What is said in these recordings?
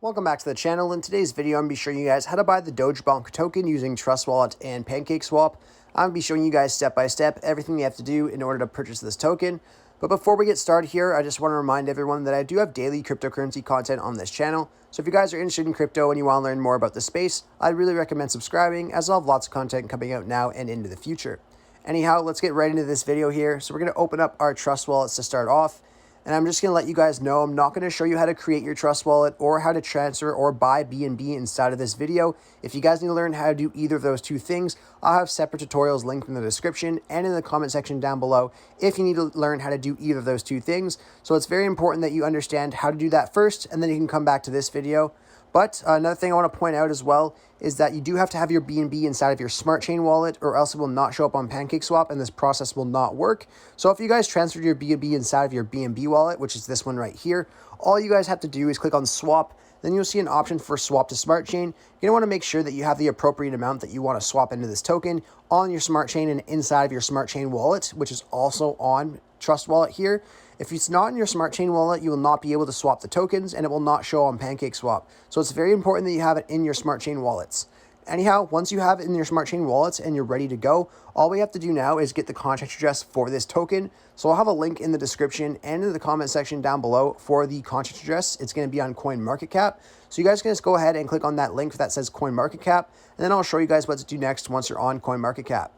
Welcome back to the channel. In today's video, I'm going to be showing you guys how to buy the DogeBonk token using Trust Wallet and PancakeSwap. I'm going to be showing you guys step by step everything you have to do in order to purchase this token. But before we get started here, I just want to remind everyone that I do have daily cryptocurrency content on this channel. So if you guys are interested in crypto and you want to learn more about the space, I'd really recommend subscribing, as I'll have lots of content coming out now and into the future. Anyhow, let's get right into this video here. So we're going to open up our Trust Wallets to start off. And I'm just going to let you guys know, I'm not going to show you how to create your Trust Wallet or how to transfer or buy BNB inside of this video. If you guys need to learn how to do either of those two things, I'll have separate tutorials linked in the description and in the comment section down below if you need to learn how to do either of those two things. So it's very important that you understand how to do that first, and then you can come back to this video. But another thing I want to point out as well is that you do have to have your BNB inside of your smart chain wallet, or else it will not show up on PancakeSwap and this process will not work. So if you guys transferred your BNB inside of your BNB wallet, which is this one right here, all you guys have to do is click on swap. Then you'll see an option for swap to smart chain. You're going to want to make sure that you have the appropriate amount that you want to swap into this token on your smart chain and inside of your smart chain wallet, which is also on Trust Wallet here. If it's not in your smart chain wallet, you will not be able to swap the tokens and it will not show on PancakeSwap. So it's very important that you have it in your smart chain wallets. Anyhow, once you have it in your smart chain wallets and you're ready to go, all we have to do now is get the contract address for this token. So I'll have a link in the description and in the comment section down below for the contract address. It's going to be on CoinMarketCap. So you guys can just go ahead and click on that link that says CoinMarketCap, and then I'll show you guys what to do next once you're on CoinMarketCap.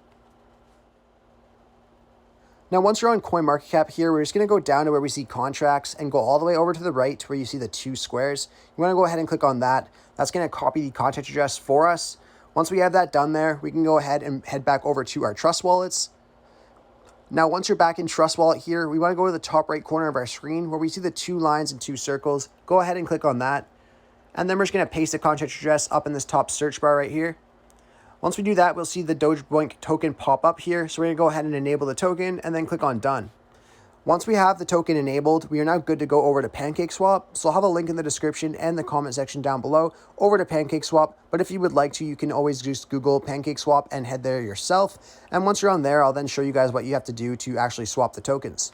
Now, once you're on CoinMarketCap here, we're just going to go down to where we see contracts and go all the way over to the right where you see the two squares. You want to go ahead and click on that. That's going to copy the contract address for us. Once we have that done there, we can go ahead and head back over to our Trust Wallets. Now, once you're back in Trust Wallet here, we want to go to the top right corner of our screen where we see the two lines and two circles. Go ahead and click on that. And then we're just going to paste the contract address up in this top search bar right here. Once we do that, we'll see the DogeBonk token pop up here. So we're going to go ahead and enable the token and then click on done. Once we have the token enabled, we are now good to go over to PancakeSwap. So I'll have a link in the description and the comment section down below over to PancakeSwap. But if you would like to, you can always just Google PancakeSwap and head there yourself. And once you're on there, I'll then show you guys what you have to do to actually swap the tokens.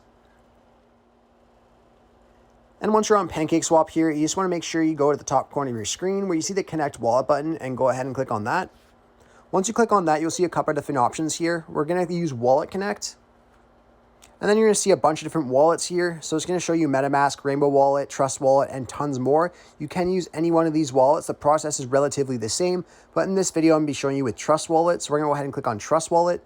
And once you're on PancakeSwap here, you just want to make sure you go to the top corner of your screen where you see the Connect Wallet button and go ahead and click on that. Once you click on that, you'll see a couple of different options here. We're going to use Wallet Connect. And then you're going to see a bunch of different wallets here. So it's going to show you MetaMask, Rainbow Wallet, Trust Wallet, and tons more. You can use any one of these wallets. The process is relatively the same. But in this video, I'm going to be showing you with Trust Wallet. So we're going to go ahead and click on Trust Wallet.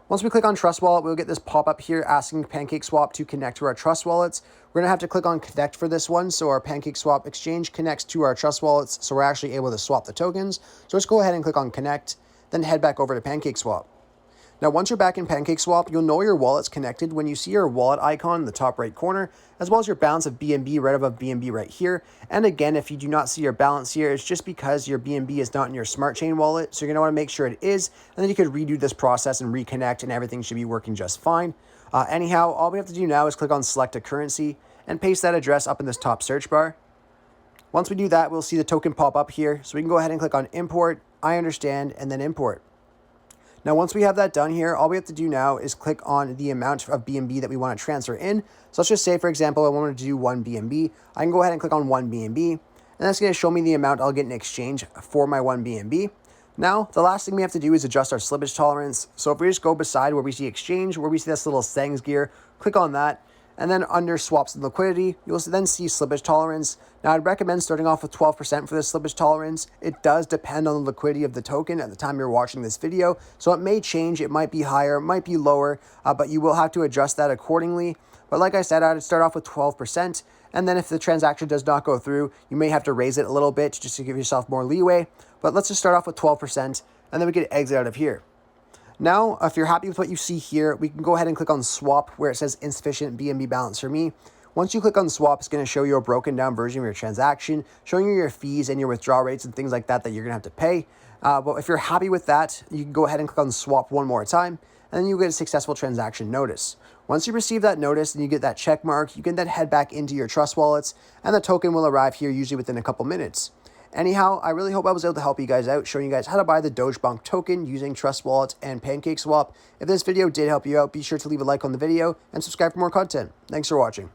Once we click on Trust Wallet, we'll get this pop-up here asking PancakeSwap to connect to our Trust Wallets. We're going to have to click on Connect for this one, so our PancakeSwap exchange connects to our Trust Wallets, so we're actually able to swap the tokens. So let's go ahead and click on Connect, then head back over to PancakeSwap. Now, once you're back in PancakeSwap, you'll know your wallet's connected when you see your wallet icon in the top right corner, as well as your balance of BNB right above BNB right here. And again, if you do not see your balance here, it's just because your BNB is not in your smart chain wallet. So you're going to want to make sure it is, and then you could redo this process and reconnect, and everything should be working just fine. Anyhow, all we have to do now is click on Select a Currency and paste that address up in this top search bar. Once we do that, we'll see the token pop up here. So we can go ahead and click on Import, I understand, and then Import. Now, once we have that done here, all we have to do now is click on the amount of BNB that we want to transfer in. So let's just say, for example, I wanted to do 1 BNB. I can go ahead and click on 1 BNB, and that's going to show me the amount I'll get in exchange for my 1 BNB. Now, the last thing we have to do is adjust our slippage tolerance. So if we just go beside where we see exchange, where we see this little settings gear, click on that. And then under swaps and liquidity, you'll then see slippage tolerance. Now, I'd recommend starting off with 12% for this slippage tolerance. It does depend on the liquidity of the token at the time you're watching this video. So it may change. It might be higher, it might be lower, but you will have to adjust that accordingly. But like I said, I'd start off with 12%. And then if the transaction does not go through, you may have to raise it a little bit just to give yourself more leeway. But let's just start off with 12%, and then we can exit out of here. Now, if you're happy with what you see here, we can go ahead and click on Swap where it says insufficient BNB balance for me. Once you click on Swap, it's going to show you a broken down version of your transaction, showing you your fees and your withdrawal rates and things like that that you're going to have to pay. But if you're happy with that, you can go ahead and click on Swap one more time, and then you get a successful transaction notice. Once you receive that notice and you get that check mark, you can then head back into your Trust Wallets, and the token will arrive here usually within a couple minutes. Anyhow, I really hope I was able to help you guys out, showing you guys how to buy the DogeBonk token using Trust Wallet and PancakeSwap. If this video did help you out, be sure to leave a like on the video and subscribe for more content. Thanks for watching.